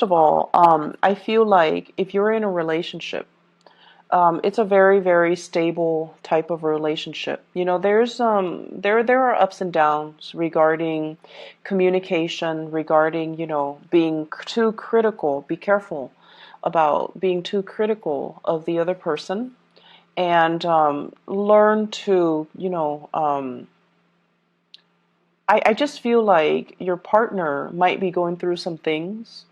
first of all, I feel like if you're in a relationship, it's a very, very stable type of relationship. You know, there are ups and downs regarding communication, regarding, you know, being too critical. Be careful about being too critical of the other person, and learn to, I just feel like your partner might be going through some things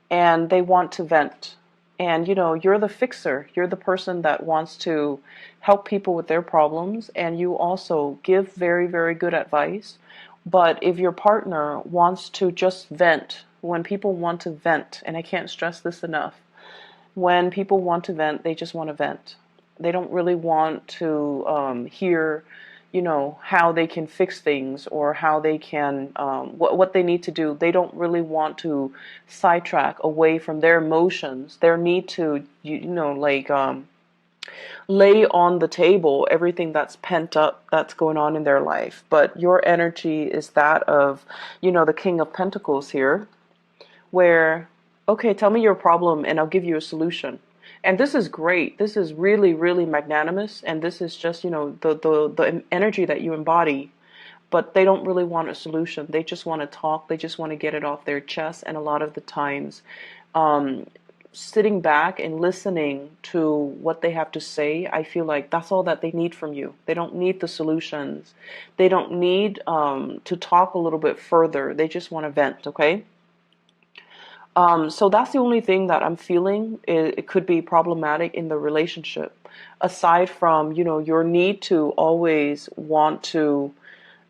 and they want to vent. And you're the fixer. You're the person that wants to help people with their problems, and you also give very, very good advice. But if your partner wants to just vent, when people want to vent, and I can't stress this enough, when people want to vent, they just want to vent. They don't really want to hear, how they can fix things, or how they can, what they need to do. They don't really want to sidetrack away from their emotions, their need to, lay on the table everything that's pent up, that's going on in their life. But your energy is that of, the King of Pentacles here, where, okay, tell me your problem and I'll give you a solution. And this is great. This is really, really magnanimous. And this is just, the energy that you embody. But they don't really want a solution. They just want to talk. They just want to get it off their chest. And a lot of the times, sitting back and listening to what they have to say, I feel like that's all that they need from you. They don't need the solutions. They don't need to talk a little bit further. They just want to vent, okay? So that's the only thing that I'm feeling. It could be problematic in the relationship, aside from, your need to always want to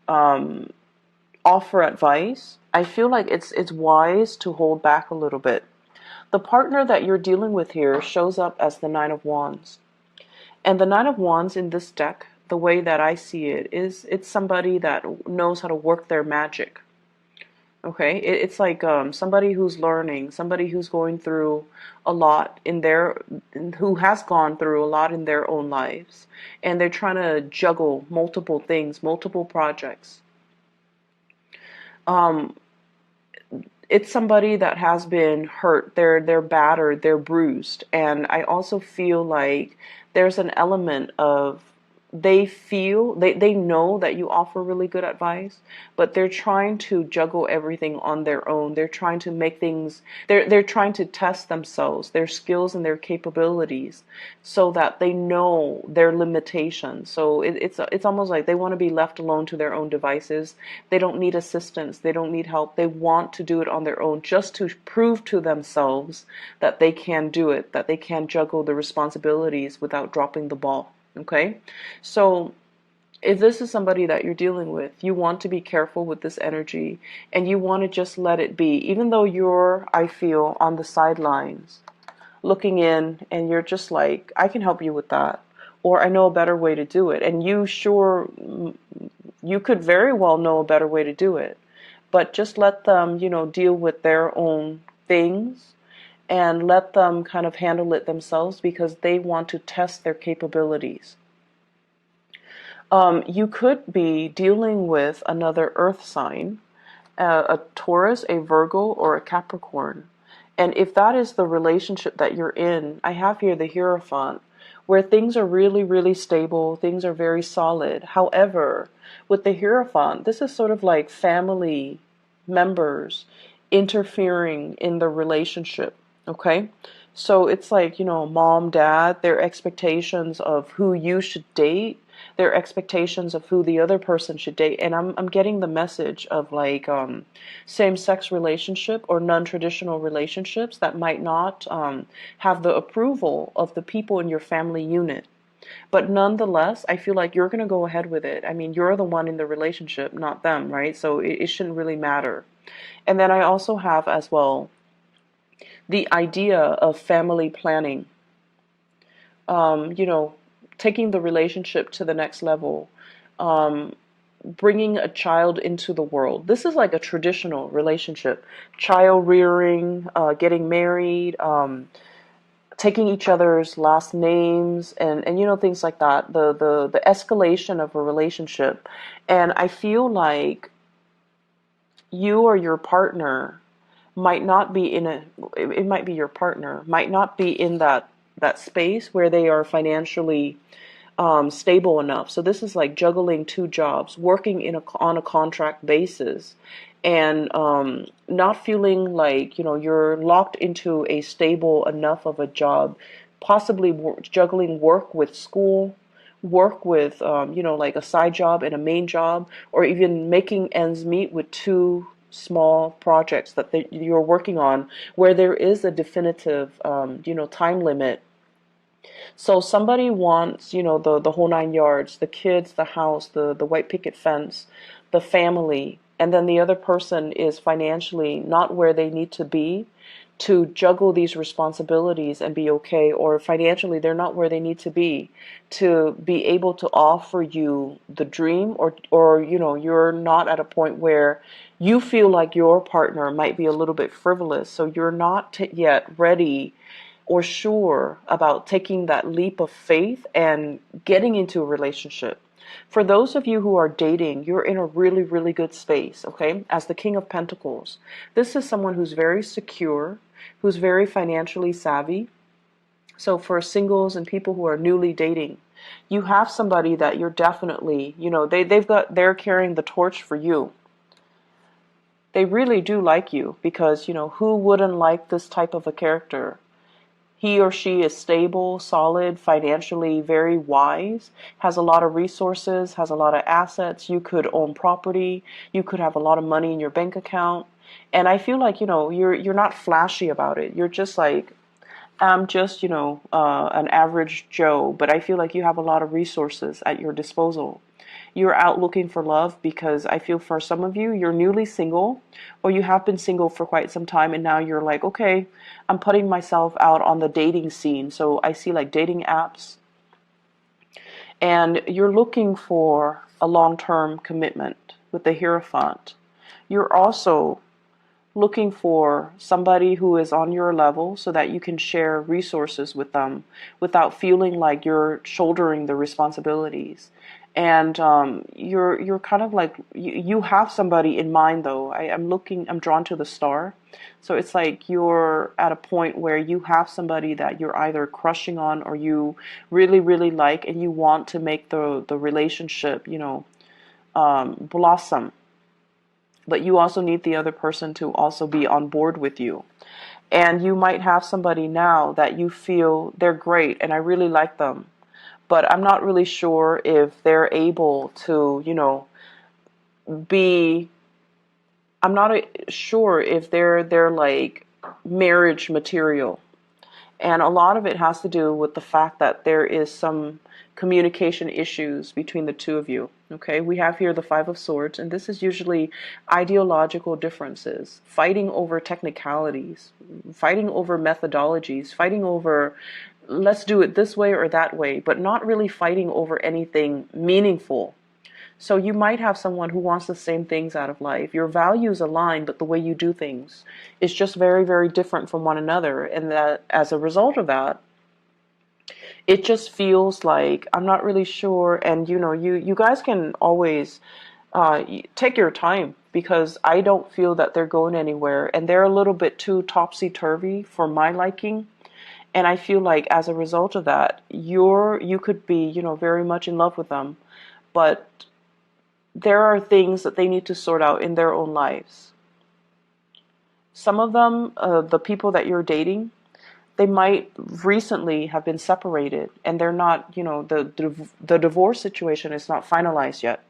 offer advice. I feel like it's wise to hold back a little bit. The partner that you're dealing with here shows up as the Nine of Wands. And the Nine of Wands in this deck, the way that I see it, is it's somebody that knows how to work their magic. Okay, it's like somebody who's learning, somebody who's going through a lot who has gone through a lot in their own lives, and they're trying to juggle multiple things, multiple projects. It's somebody that has been hurt, they're battered, they're bruised, and I also feel like there's an element of they know that you offer really good advice, but they're trying to juggle everything on their own. They're trying to make things, they're trying to test themselves, their skills and their capabilities, so that they know their limitations. So it's almost like they want to be left alone to their own devices. They don't need assistance, they don't need help. They want to do it on their own, just to prove to themselves that they can do it, that they can juggle the responsibilities without dropping the ball. Okay, so if this is somebody that you're dealing with, you want to be careful with this energy, and you want to just let it be, even though you're, I feel, on the sidelines looking in, and you're just like, I can help you with that, or I know a better way to do it. And you could very well know a better way to do it, but just let them, deal with their own things, and let them kind of handle it themselves, because they want to test their capabilities. You could be dealing with another earth sign, a Taurus, a Virgo, or a Capricorn. And if that is the relationship that you're in, I have here the Hierophant, where things are really, really stable, things are very solid. However, with the Hierophant, this is sort of like family members interfering in the relationship. Okay, so it's like, mom, dad, their expectations of who you should date, their expectations of who the other person should date. And I'm getting the message of like same-sex relationship or non-traditional relationships that might not have the approval of the people in your family unit. But nonetheless, I feel like you're going to go ahead with it. I mean, you're the one in the relationship, not them, right? So it shouldn't really matter. And then I also have as well the idea of family planning, taking the relationship to the next level, bringing a child into the world. This is like a traditional relationship, child rearing, getting married, taking each other's last names, and things like that, the escalation of a relationship. And I feel like you or your partner might not be in a, it might be your partner, might not be in that space where they are financially stable enough. So this is like juggling two jobs, working on a contract basis, and not feeling like you're locked into a stable enough of a job. Possibly juggling work with school, work with like a side job and a main job, or even making ends meet with two small projects that you're working on, where there is a definitive time limit. So somebody wants, the whole nine yards, the kids, the house, the white picket fence, the family, and then the other person is financially not where they need to be to juggle these responsibilities and be okay, or financially they're not where they need to be able to offer you the dream, or you're not at a point where you feel like your partner might be a little bit frivolous, so you're not yet ready or sure about taking that leap of faith and getting into a relationship. For those of you who are dating, you're in a really, really good space, okay? As the King of Pentacles, this is someone who's very secure, who's very financially savvy. So for singles and people who are newly dating, you have somebody that you're definitely, they're carrying the torch for you. They really do like you because, who wouldn't like this type of a character? He or she is stable, solid, financially very wise, has a lot of resources, has a lot of assets. You could own property. You could have a lot of money in your bank account. And I feel like, you're not flashy about it. You're just like, I'm just, an average Joe, but I feel like you have a lot of resources at your disposal. You're out looking for love because I feel for some of you, you're newly single, or you have been single for quite some time, and now you're like, okay, I'm putting myself out on the dating scene. So I see like dating apps, and you're looking for a long-term commitment with the Hierophant. You're also looking for somebody who is on your level so that you can share resources with them without feeling like you're shouldering the responsibilities. And you're kind of like, you have somebody in mind though. I'm drawn to the star. So it's like you're at a point where you have somebody that you're either crushing on or you really, really like, and you want to make the relationship, blossom. But you also need the other person to also be on board with you. And you might have somebody now that you feel they're great and I really like them, but I'm not really sure if they're able to, be, I'm not sure if they're like marriage material. And a lot of it has to do with the fact that there is some communication issues between the two of you. Okay, we have here the Five of Swords, and this is usually ideological differences, fighting over technicalities, fighting over methodologies, fighting over let's do it this way or that way, but not really fighting over anything meaningful. So you might have someone who wants the same things out of life. Your values align, but the way you do things is just very, very different from one another. And that as a result of that, it just feels like I'm not really sure. And you guys can always take your time because I don't feel that they're going anywhere, and they're a little bit too topsy-turvy for my liking. And I feel like as a result of that, you could be, very much in love with them, but there are things that they need to sort out in their own lives. Some of them, the people that you're dating, they might recently have been separated and they're not, the divorce situation is not finalized yet.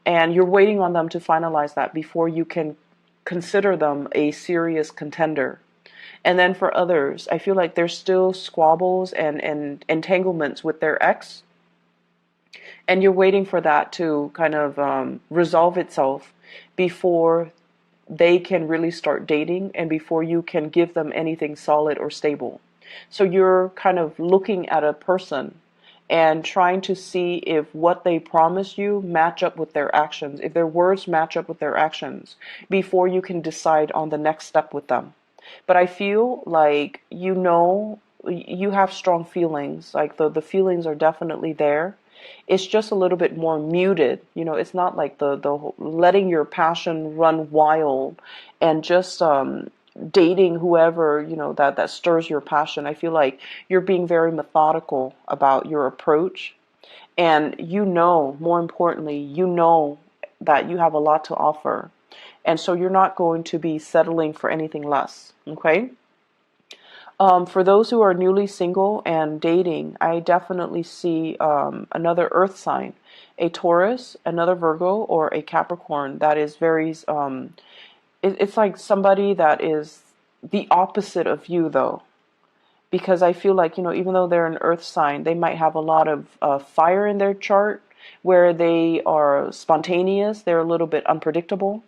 And you're waiting on them to finalize that before you can consider them a serious contender. And then for others, I feel like there's still squabbles and entanglements with their ex. And you're waiting for that to kind of resolve itself before they can really start dating and before you can give them anything solid or stable. So you're kind of looking at a person and trying to see if what they promise you match up with their actions, if their words match up with their actions, before you can decide on the next step with them. But I feel like, you have strong feelings, like the feelings are definitely there. It's just a little bit more muted. It's not like the letting your passion run wild and just dating whoever, that stirs your passion. I feel like you're being very methodical about your approach. And more importantly, that you have a lot to offer. And so you're not going to be settling for anything less. Okay? For those who are newly single and dating, I definitely see another earth sign, a Taurus, another Virgo, or a Capricorn that is very, it's like somebody that is the opposite of you, though. Because I feel like, even though they're an earth sign, they might have a lot of fire in their chart where they are spontaneous, they're a little bit unpredictable.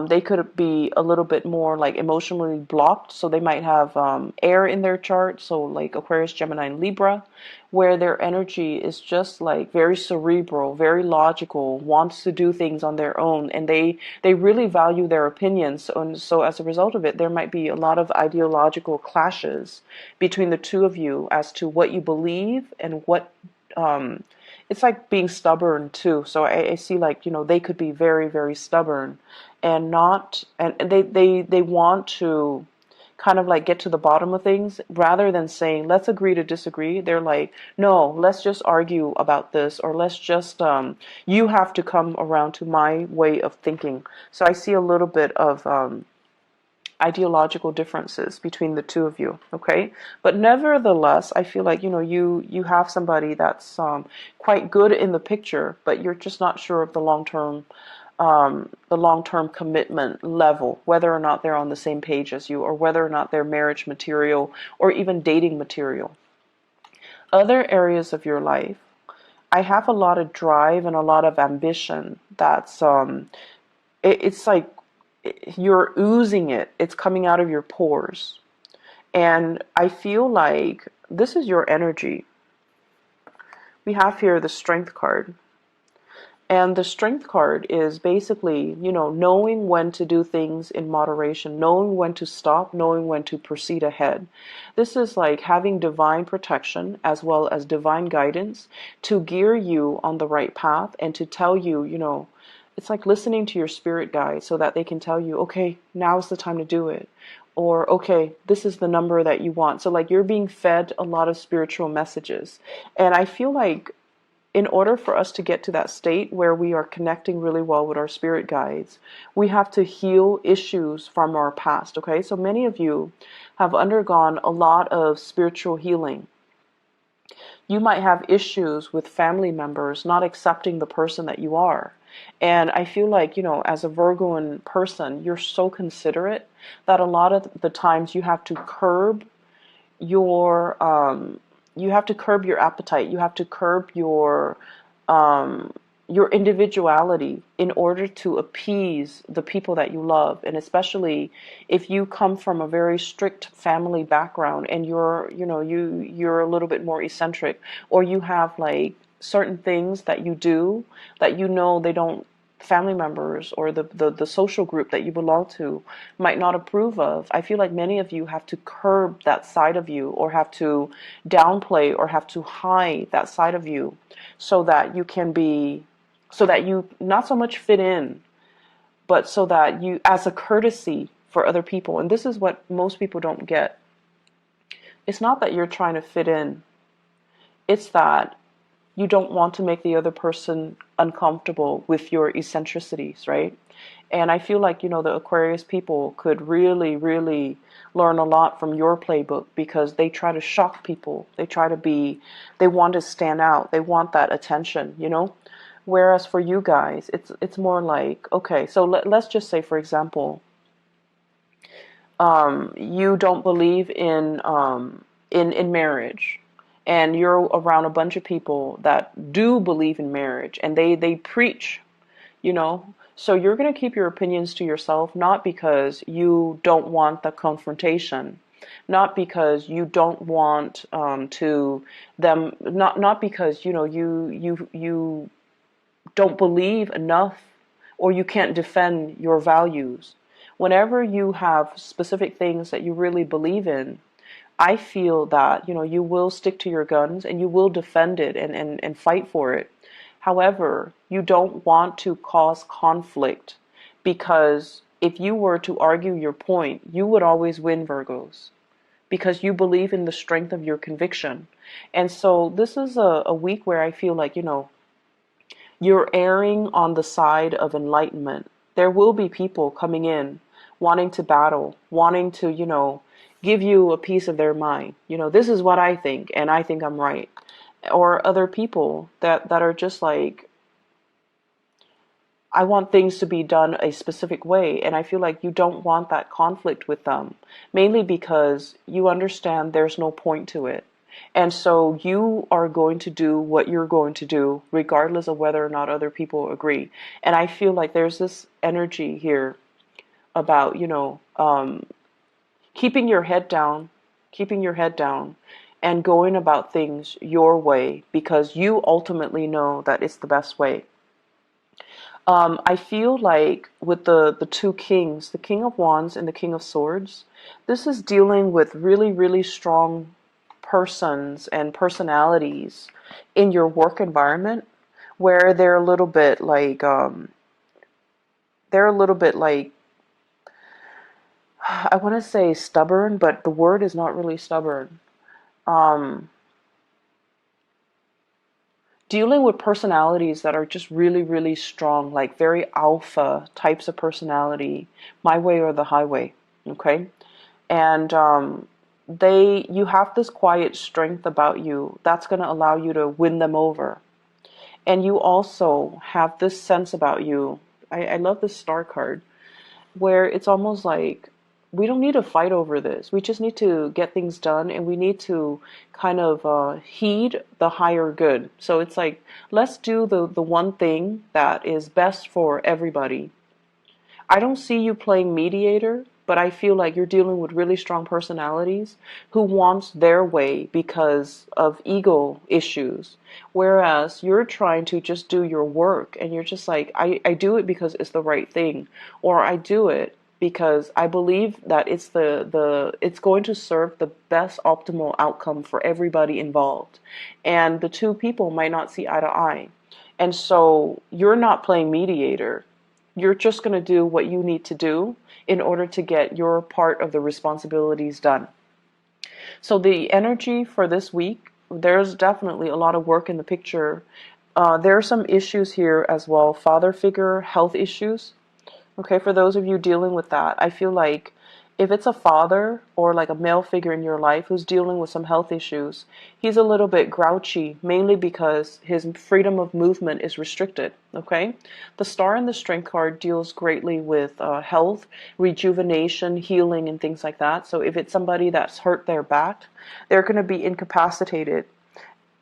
They could be a little bit more like emotionally blocked, so they might have air in their chart, so like Aquarius, Gemini, and Libra, where their energy is just like very cerebral, very logical, wants to do things on their own, and they really value their opinions. And so as a result of it, there might be a lot of ideological clashes between the two of you as to what you believe and what it's like being stubborn too. So I see like, they could be very, very stubborn and not, and they want to kind of like get to the bottom of things rather than saying, let's agree to disagree. They're like, no, let's just argue about this, or let's just, you have to come around to my way of thinking. So I see a little bit of, ideological differences between the two of you, okay? But nevertheless, I feel like, you have somebody that's quite good in the picture, but you're just not sure of the long-term commitment level, whether or not they're on the same page as you, or whether or not they're marriage material or even dating material. Other areas of your life, I have a lot of drive and a lot of ambition that's it's like you're oozing it. It's coming out of your pores. And I feel like this is your energy. We have here the Strength card. And the Strength card is basically, knowing when to do things in moderation, knowing when to stop, knowing when to proceed ahead. This is like having divine protection as well as divine guidance to gear you on the right path and to tell you, it's like listening to your spirit guide so that they can tell you, okay, now's the time to do it. Or, okay, this is the number that you want. So like you're being fed a lot of spiritual messages. And I feel like in order for us to get to that state where we are connecting really well with our spirit guides, we have to heal issues from our past, okay? So many of you have undergone a lot of spiritual healing. You might have issues with family members not accepting the person that you are. And I feel like, as a Virgoan person, you're so considerate that a lot of the times you have to curb your appetite. You have to curb your individuality in order to appease the people that you love. And especially if you come from a very strict family background and you're a little bit more eccentric, or you have like certain things that you do that they don't, family members or the social group that you belong to might not approve of. I feel like many of you have to curb that side of you, or have to downplay, or have to hide that side of you so that you not so much fit in, but so that you, as a courtesy for other people. And this is what most people don't get. It's not that you're trying to fit in. It's that you don't want to make the other person uncomfortable with your eccentricities, right? And I feel like, the Aquarius people could really, really learn a lot from your playbook, because they try to shock people. They want to stand out. They want that attention, Whereas for you guys, it's more like, okay, so let's just say, for example, you don't believe in marriage, and you're around a bunch of people that do believe in marriage, and they preach, So you're going to keep your opinions to yourself, not because you don't want the confrontation, not because you don't want not because you don't believe enough, or you can't defend your values. Whenever you have specific things that you really believe in, I feel that, you will stick to your guns and you will defend it and fight for it. However, you don't want to cause conflict, because if you were to argue your point, you would always win, Virgos, because you believe in the strength of your conviction. And so this is a week where I feel like, you're erring on the side of enlightenment. There will be people coming in wanting to battle, wanting to, give you a piece of their mind. This is what I think, and I think I'm right. Or other people that are just like, I want things to be done a specific way, and I feel like you don't want that conflict with them, mainly because you understand there's no point to it. And so you are going to do what you're going to do, regardless of whether or not other people agree. And I feel like there's this energy here about, keeping your head down, keeping your head down, and going about things your way, because you ultimately know that it's the best way. I feel like with the two kings, the King of Wands and the King of Swords, this is dealing with really, really strong persons and personalities in your work environment, where they're a little bit like, I want to say stubborn, but the word is not really stubborn. Um, Dealing with personalities that are just really, really strong, like very alpha types of personality, my way or the highway, okay? And you have this quiet strength about you that's going to allow you to win them over. And you also have this sense about you. I love this star card, where it's almost like we don't need to fight over this. We just need to get things done, and we need to kind of heed the higher good. So it's like, let's do the one thing that is best for everybody. I don't see you playing mediator, but I feel like you're dealing with really strong personalities who wants their way because of ego issues. Whereas you're trying to just do your work, and you're just like, I do it because it's the right thing, or I do it because I believe that it's going to serve the best optimal outcome for everybody involved. And the two people might not see eye to eye. And so you're not playing mediator. You're just going to do what you need to do in order to get your part of the responsibilities done. So the energy for this week, there's definitely a lot of work in the picture. There are some issues here as well, father figure, health issues. Okay, for those of you dealing with that, I feel like if it's a father or like a male figure in your life who's dealing with some health issues, he's a little bit grouchy, mainly because his freedom of movement is restricted. Okay, the star and the strength card deals greatly with health, rejuvenation, healing, and things like that. So if it's somebody that's hurt their back, they're going to be incapacitated,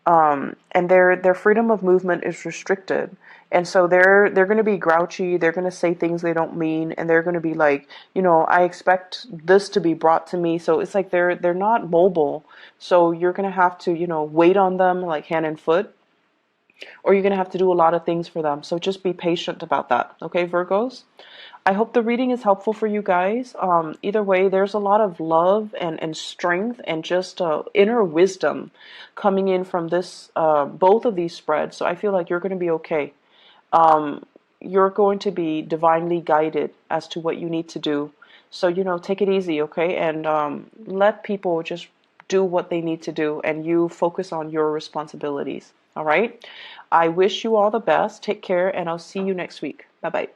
and their freedom of movement is restricted, and so they're going to be grouchy. They're going to say things they don't mean, and they're going to be like, I expect this to be brought to me. So it's like they're not mobile. So you're going to have to wait on them like hand and foot, or you're going to have to do a lot of things for them. So just be patient about that. Okay, Virgos? I hope the reading is helpful for you guys. Either way, there's a lot of love and strength and just inner wisdom coming in from this both of these spreads. So I feel like you're going to be okay. You're going to be divinely guided as to what you need to do. So, take it easy, okay? And let people just do what they need to do, and you focus on your responsibilities. All right? I wish you all the best. Take care, and I'll see you next week. Bye-bye.